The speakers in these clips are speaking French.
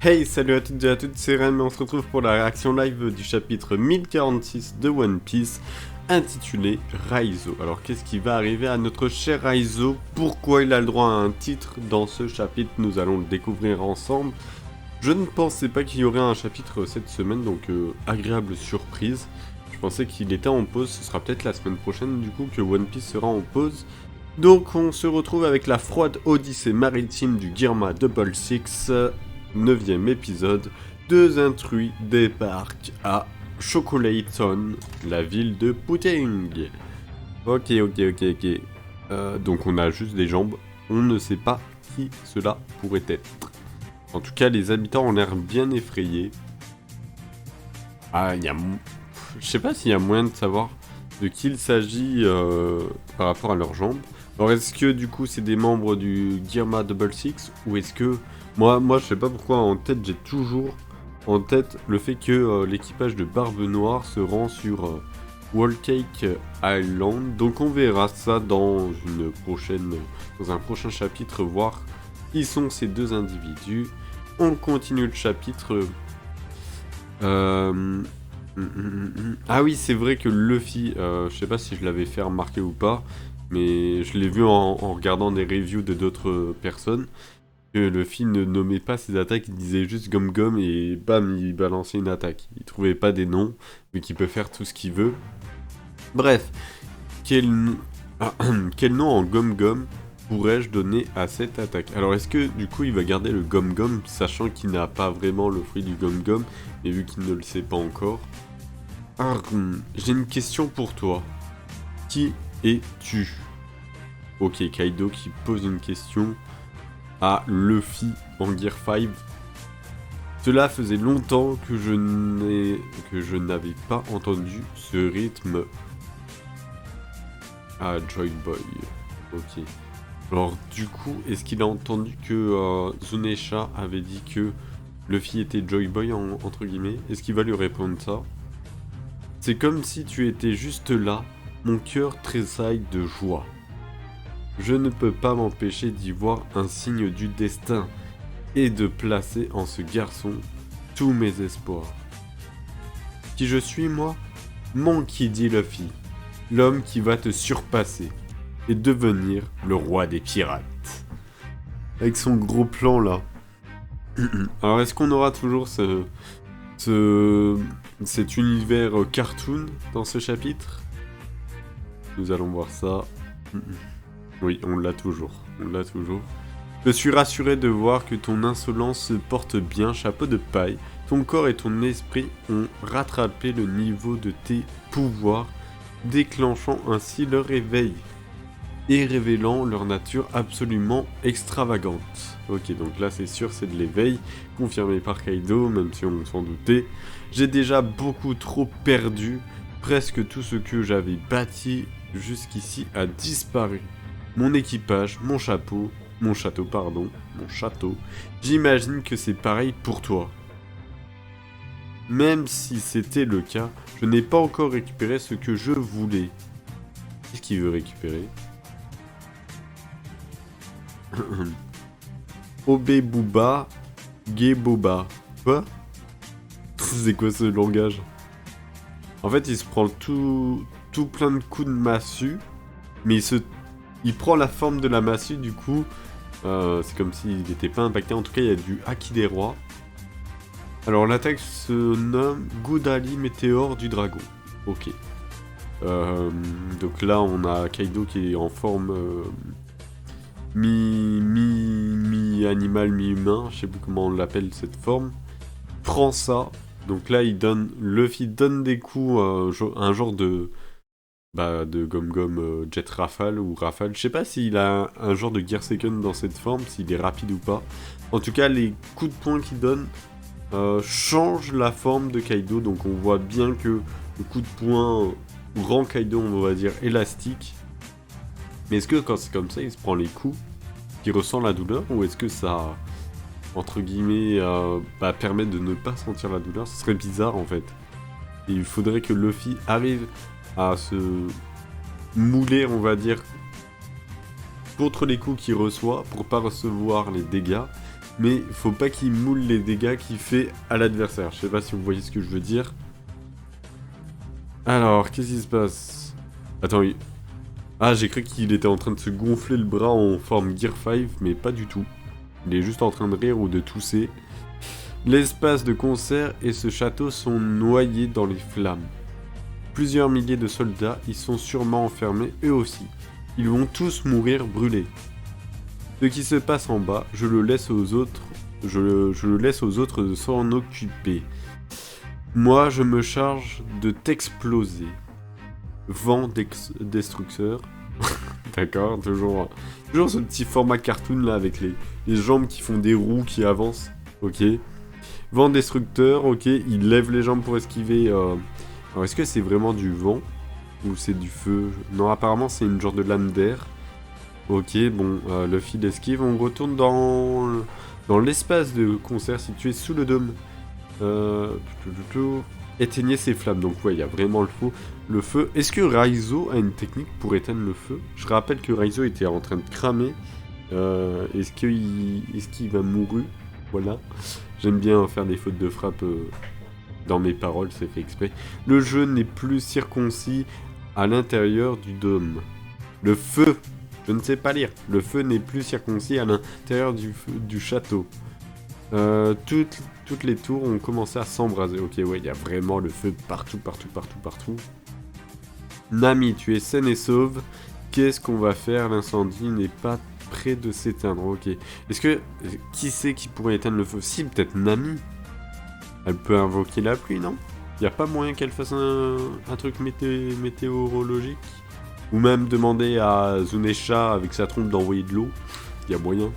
Hey, salut à toutes et à toutes, c'est Rem et on se retrouve pour la réaction live du chapitre 1046 de One Piece, intitulé Raizo. Alors qu'est-ce qui va arriver à notre cher Raizo? Pourquoi il a le droit à un titre dans ce chapitre? Nous allons le découvrir ensemble. Je ne pensais pas qu'il y aurait un chapitre cette semaine, donc agréable surprise. Je pensais qu'il était en pause, ce sera peut-être la semaine prochaine du coup que One Piece sera en pause. Donc on se retrouve avec la froide odyssée maritime du Girma Double Six. 9ème épisode, deux intrus débarquent à Chocolaton, la ville de Pudding. Ok. Donc on a juste des jambes, on ne sait pas qui cela pourrait être. En tout cas, les habitants ont l'air bien effrayés. Ah, je sais pas s'il y a moyen de savoir de qui il s'agit par rapport à leurs jambes. Alors est-ce que du coup c'est des membres du Girma Double Six ou est-ce que... Moi je sais pas pourquoi en tête j'ai toujours en tête le fait que l'équipage de Barbe Noire se rend sur Whole Cake Island. Donc on verra ça dans un prochain chapitre, voir qui sont ces deux individus. On continue le chapitre. Ah oui, c'est vrai que Luffy, je sais pas si je l'avais fait remarquer ou pas, mais je l'ai vu en regardant des reviews de d'autres personnes, que Luffy ne nommait pas ses attaques, il disait juste Gom Gom et bam, il balançait une attaque. Il trouvait pas des noms, vu qu'il peut faire tout ce qu'il veut. Bref, quel nom en Gom Gom pourrais-je donner à cette attaque? Alors est-ce que du coup il va garder le Gom Gom, sachant qu'il n'a pas vraiment le fruit du Gom Gom, et vu qu'il ne le sait pas encore? J'ai une question pour toi. Qui es-tu? Ok, Kaido qui pose une question à Luffy en Gear 5. Cela faisait longtemps que je n'avais pas entendu ce rythme à Joy Boy. Ok. Alors du coup, est-ce qu'il a entendu que Zunesha avait dit que Luffy était Joy Boy entre guillemets? Est-ce qu'il va lui répondre ça? C'est comme si tu étais juste là, mon cœur tressaille de joie. Je ne peux pas m'empêcher d'y voir un signe du destin et de placer en ce garçon tous mes espoirs. Qui je suis, moi? Monkey D. Luffy, l'homme qui va te surpasser et devenir le roi des pirates. Avec son gros plan là. Alors est-ce qu'on aura toujours cet univers cartoon dans ce chapitre? Nous allons voir ça. Oui, on l'a toujours. Je suis rassuré de voir que ton insolence se porte bien, chapeau de paille. Ton corps et ton esprit ont rattrapé le niveau de tes pouvoirs, déclenchant ainsi leur éveil et révélant leur nature absolument extravagante. Ok, donc là c'est sûr, c'est de l'éveil, confirmé par Kaido, même si on s'en doutait. J'ai déjà beaucoup trop perdu, presque tout ce que j'avais bâti jusqu'ici a disparu. Mon équipage, mon château, j'imagine que c'est pareil pour toi. Même si c'était le cas, je n'ai pas encore récupéré ce que je voulais. Qu'est-ce qu'il veut récupérer? Obé Booba, Gay Boba. Quoi? C'est quoi ce langage? En fait, il se prend tout plein de coups de massue, mais il prend la forme de la massue, du coup, c'est comme s'il n'était pas impacté. En tout cas, il y a du Haki des rois. Alors, l'attaque se nomme Goudali Météore du Dragon. Ok. Donc là, on a Kaido qui est en forme mi-animal, mi-humain. Je sais plus comment on l'appelle cette forme. Prend ça. Donc là, Luffy donne des coups, un genre de Gom Gom Jet Rafale ou Rafale. Je sais pas s'il a un genre de Gear Second dans cette forme, s'il est rapide ou pas. En tout cas, les coups de poing qu'il donne changent la forme de Kaido. Donc on voit bien que le coup de poing rend Kaido, on va dire, élastique. Mais est-ce que quand c'est comme ça, il se prend les coups, qu'il ressent la douleur? Ou est-ce que ça, entre guillemets, permet de ne pas sentir la douleur? Ce serait bizarre en fait. Et il faudrait que Luffy arrive à se mouler, on va dire, contre les coups qu'il reçoit pour pas recevoir les dégâts. mais faut pas qu'il moule les dégâts qu'il fait à l'adversaire. Je sais pas si vous voyez ce que je veux dire. Alors, qu'est-ce qui se passe? Attends, ah, j'ai cru qu'il était en train de se gonfler le bras en forme Gear 5, mais pas du tout. Il est juste en train de rire ou de tousser. L'espace de concert et ce château sont noyés dans les flammes. Plusieurs milliers de soldats y sont sûrement enfermés eux aussi. Ils vont tous mourir brûlés. Ce qui se passe en bas, je le laisse aux autres de s'en occuper. Moi, je me charge de t'exploser. Vent destructeur. D'accord, toujours ce petit format cartoon là avec les jambes qui font des roues qui avancent. Ok. Vent destructeur, ok. Il lève les jambes pour esquiver. Alors, est-ce que c'est vraiment du vent ou c'est du feu? Non, apparemment, c'est une genre de lame d'air. Ok, bon, le fil esquive. On retourne dans l'espace de concert situé sous le dôme. Éteignez ces flammes. Donc, ouais, il y a vraiment le feu. Est-ce que Raizo a une technique pour éteindre le feu? Je rappelle que Raizo était en train de cramer. Est-ce qu'il va mourir? Voilà. J'aime bien faire des fautes de frappe dans mes paroles, c'est fait exprès. Le jeu n'est plus circoncis à l'intérieur du dôme. Le feu, je ne sais pas lire. Le feu n'est plus circoncis à l'intérieur du château. Toutes les tours ont commencé à s'embraser. Ok, ouais, il y a vraiment le feu partout. Nami, tu es saine et sauve. Qu'est-ce qu'on va faire? L'incendie n'est pas près de s'éteindre. Ok. Est-ce que... Qui c'est qui pourrait éteindre le feu? Si, peut-être Nami. Elle peut invoquer la pluie, non? Y a pas moyen qu'elle fasse un truc météorologique? Ou même demander à Zunesha avec sa trompe d'envoyer de l'eau? Y a moyen.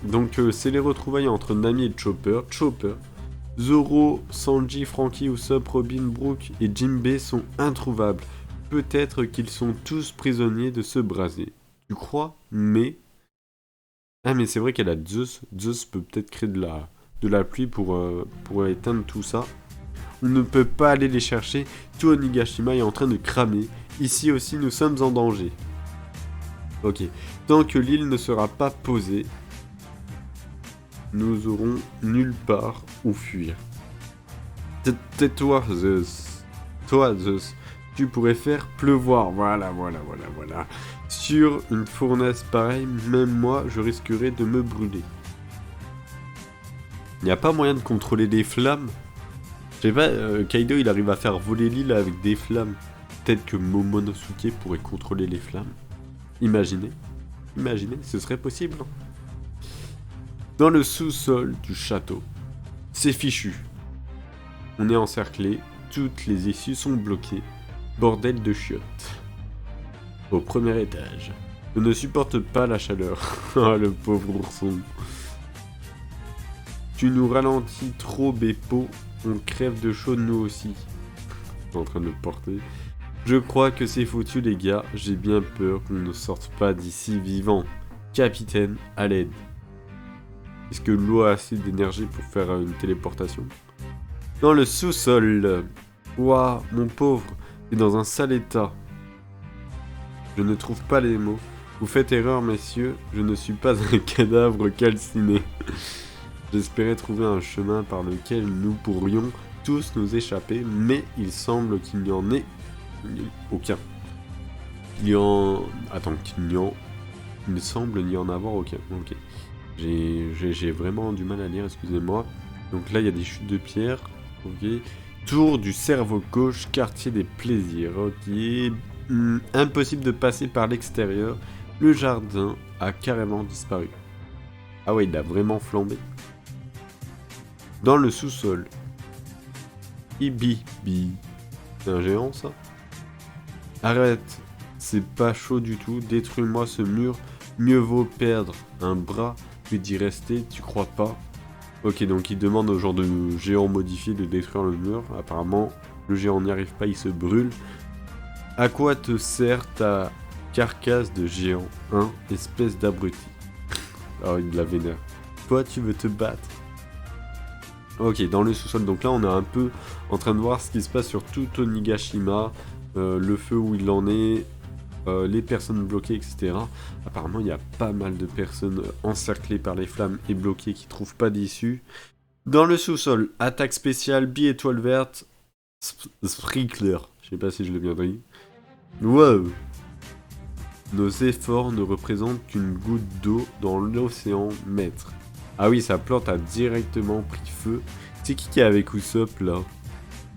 Donc c'est les retrouvailles entre Nami et Chopper. Zoro, Sanji, Franky, Usopp, Robin, Brook et Jinbei sont introuvables. Peut-être qu'ils sont tous prisonniers de ce brasier. Tu crois? Mais... Ah mais c'est vrai qu'elle a Zeus. Zeus peut peut-être créer de la pluie pour éteindre tout ça. On ne peut pas aller les chercher. Tout Onigashima est en train de cramer. Ici aussi nous sommes en danger. Ok. Tant que l'île ne sera pas posée, nous aurons nulle part où fuir. Tais-toi, Zeus. Toi, Zeus. Tu pourrais faire pleuvoir. Voilà. Sur une fournaise pareille, même moi, je risquerais de me brûler. Il n'y a pas moyen de contrôler les flammes? Je sais pas, Kaido il arrive à faire voler l'île avec des flammes. Peut-être que Momonosuke pourrait contrôler les flammes. Imaginez, ce serait possible. Dans le sous-sol du château. C'est fichu. On est encerclé, toutes les issues sont bloquées. Bordel de chiottes. Au premier étage. Je ne supporte pas la chaleur. Ah, le pauvre ourson. Tu nous ralentis trop, Beppo. On crève de chaud nous aussi. Je suis en train de le porter. Je crois que c'est foutu, les gars. J'ai bien peur qu'on ne sorte pas d'ici vivant. Capitaine, à l'aide. Est-ce que l'eau a assez d'énergie pour faire une téléportation? Dans le sous-sol. Ouah, mon pauvre, t'es dans un sale état. Je ne trouve pas les mots. Vous faites erreur, messieurs. Je ne suis pas un cadavre calciné. J'espérais trouver un chemin par lequel nous pourrions tous nous échapper, mais il semble qu'il n'y en ait aucun. Il semble n'y en avoir aucun. Ok. J'ai vraiment du mal à lire, excusez-moi. Donc là, il y a des chutes de pierre. Ok. Tour du cerveau gauche, quartier des plaisirs. Ok. Impossible de passer par l'extérieur. Le jardin a carrément disparu. Ah ouais, il a vraiment flambé. Dans le sous-sol. Ibibi. C'est un géant, ça? Arrête. C'est pas chaud du tout. Détruis-moi ce mur. Mieux vaut perdre un bras que d'y rester, tu crois pas? Ok, donc il demande au genre de géant modifié de détruire le mur. Apparemment, le géant n'y arrive pas, il se brûle. À quoi te sert ta carcasse de géant, hein, espèce d'abruti? Oh, il la vénère. Toi, tu veux te battre? Ok, dans le sous-sol, donc là on est un peu en train de voir ce qui se passe sur tout Onigashima, le feu où il en est. les personnes bloquées, etc. Apparemment, il y a pas mal de personnes encerclées par les flammes et bloquées qui trouvent pas d'issue. Dans le sous-sol, attaque spéciale, bi-étoile verte, sprinkler. Je sais pas si je l'ai bien dit. Wow! Nos efforts ne représentent qu'une goutte d'eau dans l'océan maître. Ah oui, sa plante a directement pris feu. C'est qui est avec Usopp là?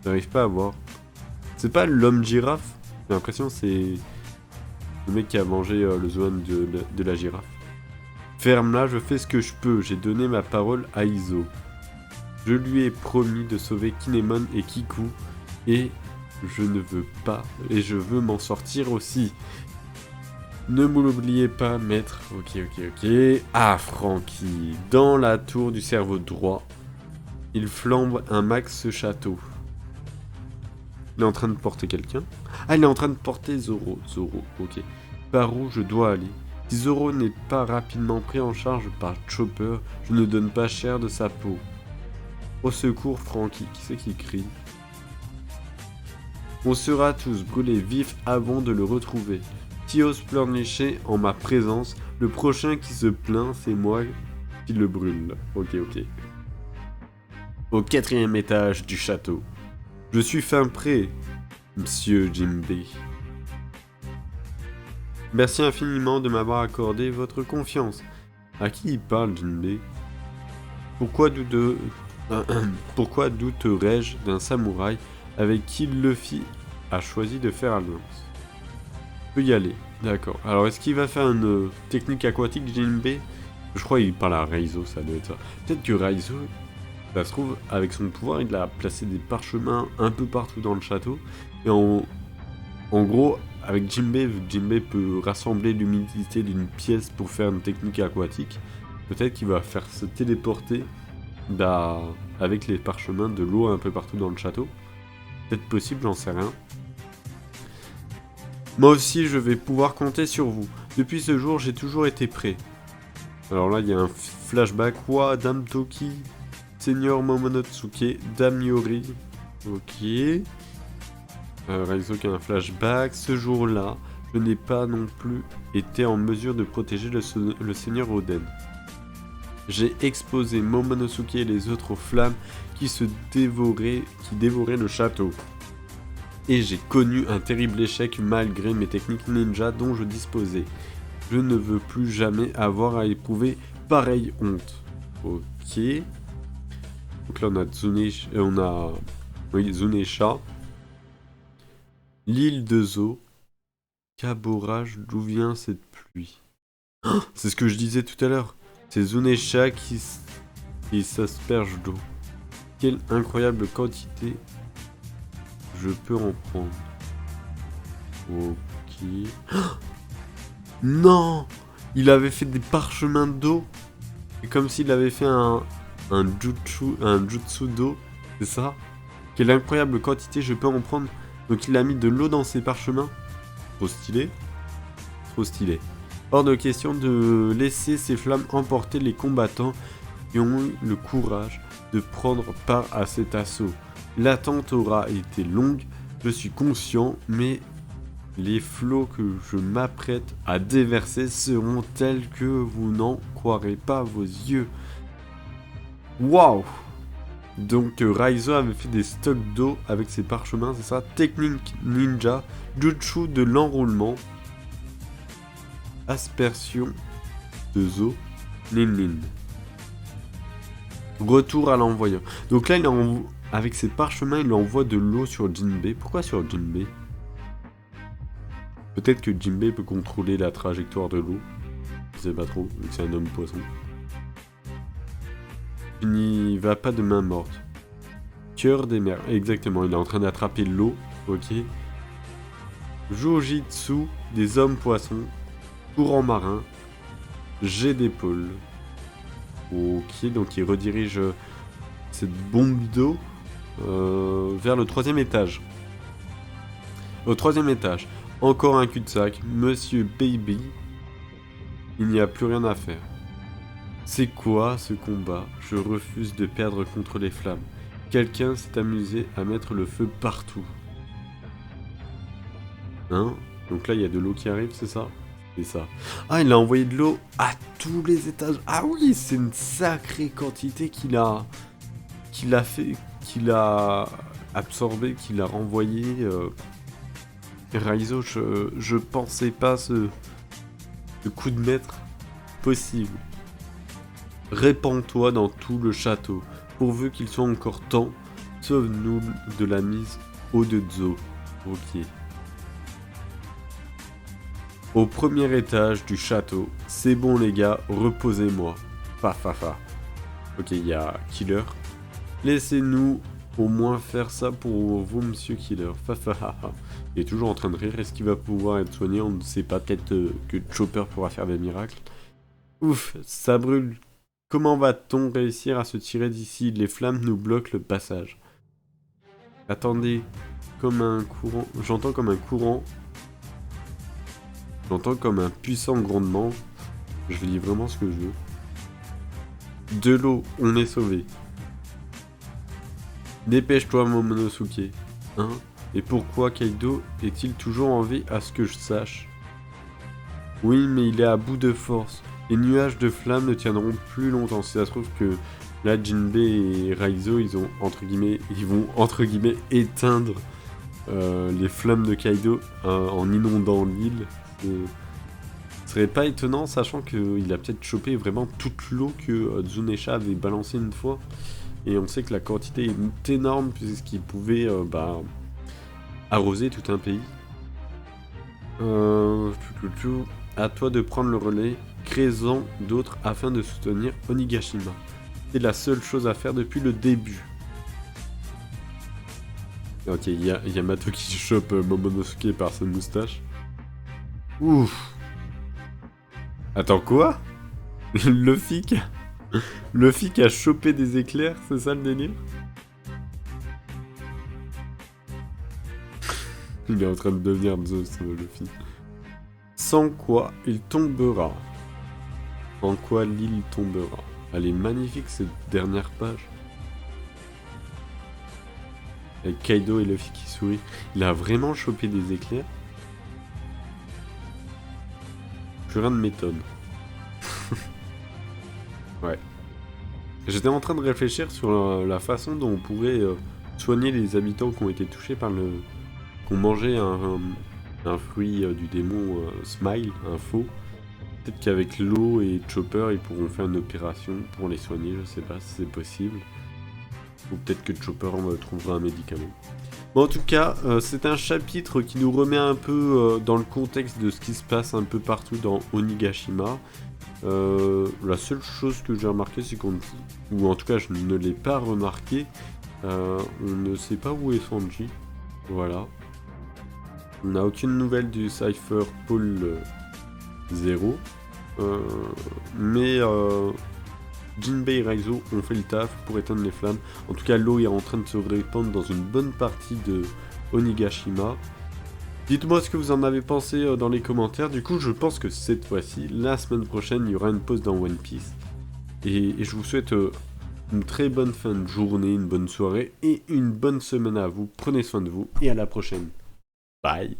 J'arrive pas à voir. C'est pas l'homme girafe? J'ai l'impression que c'est le mec qui a mangé le zone de la girafe. Ferme-la, je fais ce que je peux. J'ai donné ma parole à Izo. Je lui ai promis de sauver Kinemon et Kiku. Et je ne veux pas. Et je veux m'en sortir aussi. Ne m'oubliez pas, maître. Ok. Ah, Franky. Dans la tour du cerveau droit, il flambe un max château. Il est en train de porter quelqu'un. Ah, il est en train de porter Zoro. Zoro, ok. Par où je dois aller? Si Zoro n'est pas rapidement pris en charge par Chopper, je ne donne pas cher de sa peau. Au secours, Franky. Qui c'est qui crie? On sera tous brûlés vifs avant de le retrouver. Si ose pleurnicher en ma présence, le prochain qui se plaint, c'est moi qui le brûle. Ok. Au 4e étage du château. Je suis fin prêt, monsieur Jinbei. Merci infiniment de m'avoir accordé votre confiance. À qui il parle, Jinbei? Pourquoi douterais-je d'un samouraï avec qui Luffy a choisi de faire alliance? Peut y aller, d'accord. Alors est-ce qu'il va faire une technique aquatique, Jinbei? Je crois qu'il parle à Raizo, ça doit être ça. Peut-être que Raizo, ça se trouve, avec son pouvoir, il a placé des parchemins un peu partout dans le château. Et en gros, avec Jinbei, vu que Jinbei peut rassembler l'humidité d'une pièce pour faire une technique aquatique, peut-être qu'il va faire se téléporter avec les parchemins de l'eau un peu partout dans le château. Peut-être possible, j'en sais rien. Moi aussi, je vais pouvoir compter sur vous. Depuis ce jour, j'ai toujours été prêt. Alors là, il y a un flashback. Wa, Dame Toki, Seigneur Momonosuke, Dame Yori. Ok. Raizo qui a un flashback. Ce jour-là, je n'ai pas non plus été en mesure de protéger le Seigneur Oden. J'ai exposé Momonosuke et les autres aux flammes qui dévoraient le château. Et j'ai connu un terrible échec malgré mes techniques ninja dont je disposais. Je ne veux plus jamais avoir à éprouver pareille honte. Ok. Donc là on a Zunesha. L'île de Zo. Caborage, d'où vient cette pluie? C'est ce que je disais tout à l'heure. C'est Zunesha qui s'asperge d'eau. Quelle incroyable quantité je peux en prendre. Ok. Non! Il avait fait des parchemins d'eau. C'est comme s'il avait fait un jutsu d'eau. C'est ça? Quelle incroyable quantité je peux en prendre. Donc il a mis de l'eau dans ses parchemins. Trop stylé. Trop stylé. Hors de question de laisser ces flammes emporter les combattants qui ont eu le courage de prendre part à cet assaut. L'attente aura été longue, je suis conscient, mais les flots que je m'apprête à déverser seront tels que vous n'en croirez pas vos yeux. Waouh! Donc Raizo avait fait des stocks d'eau avec ses parchemins, c'est ça? Technique ninja, jutsu de l'enroulement, aspersion de Zo, Lin. Retour à l'envoyeur. Donc là, avec ses parchemins, il envoie de l'eau sur Jinbei. Pourquoi sur Jinbei? Peut-être que Jinbei peut contrôler la trajectoire de l'eau. Je sais pas trop, vu que c'est un homme poisson. Il n'y va pas de main morte. Cœur des mers. Exactement, il est en train d'attraper l'eau. Ok. Jujitsu des hommes poissons. Courant marin. Jet d'épaule. Ok, donc il redirige cette bombe d'eau vers le 3e étage. Au 3e étage, encore un cul-de-sac. Monsieur Baby, il n'y a plus rien à faire. C'est quoi ce combat? Je refuse de perdre contre les flammes. Quelqu'un s'est amusé à mettre le feu partout. Hein? Donc là, il y a de l'eau qui arrive, c'est ça? C'est ça. Ah, il a envoyé de l'eau à tous les étages. Ah oui, c'est une sacrée quantité qu'il a absorbé, qu'il a renvoyé. Raizo, je pensais pas ce coup de maître possible. Répands-toi dans tout le château, pourvu qu'il soit encore temps. Sauve-nous de la mise eau de Zo. Ok. Au premier étage du château. C'est bon les gars, reposez-moi. Fa fa fa. Ok, il y a Killer. Laissez-nous au moins faire ça pour vous, monsieur Killer. Fa fa fa fa. Il est toujours en train de rire. Est-ce qu'il va pouvoir être soigné? On ne sait pas. Peut-être que Chopper pourra faire des miracles. Ouf, ça brûle. Comment va-t-on réussir à se tirer d'ici? Les flammes nous bloquent le passage. Attendez, comme un courant. J'entends comme un courant. J'entends comme un puissant grondement. Je lis vraiment ce que je veux. De l'eau, on est sauvé. Dépêche-toi, Momonosuke. Hein? Et pourquoi Kaido est-il toujours en vie à ce que je sache? Oui, mais il est à bout de force. Les nuages de flammes ne tiendront plus longtemps. Si ça se trouve que là, Jinbei et Raizo, ils vont entre guillemets éteindre les flammes de Kaido en inondant l'île. Ce serait pas étonnant, sachant qu'il a peut-être chopé vraiment toute l'eau que Tsunesha avait balancée une fois. Et on sait que la quantité est énorme, puisqu'il pouvait arroser tout un pays. À toi de prendre le relais. Crée-en d'autres afin de soutenir Onigashima. C'est la seule chose à faire depuis le début. Ok, il y a Yamato qui chope Momonosuke par sa moustache. Ouf. Attends, quoi? Luffy qui a chopé des éclairs, c'est ça le délire? Il est en train de devenir Zeus, Luffy. Sans quoi il tombera. En quoi l'île tombera. Elle est magnifique cette dernière page. Avec Kaido et Luffy qui sourient. Il a vraiment chopé des éclairs. Plus rien ne m'étonne. Ouais. J'étais en train de réfléchir sur la façon dont on pourrait soigner les habitants qui ont été touchés par le... qui ont mangé un fruit du démon Smile, un faux. Peut-être qu'avec l'eau et Chopper, ils pourront faire une opération pour les soigner, je sais pas si c'est possible. Ou peut-être que Chopper trouvera un médicament. Bon, en tout cas, c'est un chapitre qui nous remet un peu dans le contexte de ce qui se passe un peu partout dans Onigashima. La seule chose que j'ai remarqué, c'est qu'on... ou en tout cas, je ne l'ai pas remarqué, on ne sait pas où est Sanji. Voilà. On n'a aucune nouvelle du Cypher Pôle 0. Mais Jinbei et Raizo ont fait le taf pour éteindre les flammes. En tout cas, l'eau est en train de se répandre dans une bonne partie de Onigashima. Dites-moi ce que vous en avez pensé dans les commentaires. Du coup, je pense que cette fois-ci, la semaine prochaine, il y aura une pause dans One Piece. Et je vous souhaite une très bonne fin de journée, une bonne soirée et une bonne semaine à vous. Prenez soin de vous et à la prochaine. Bye.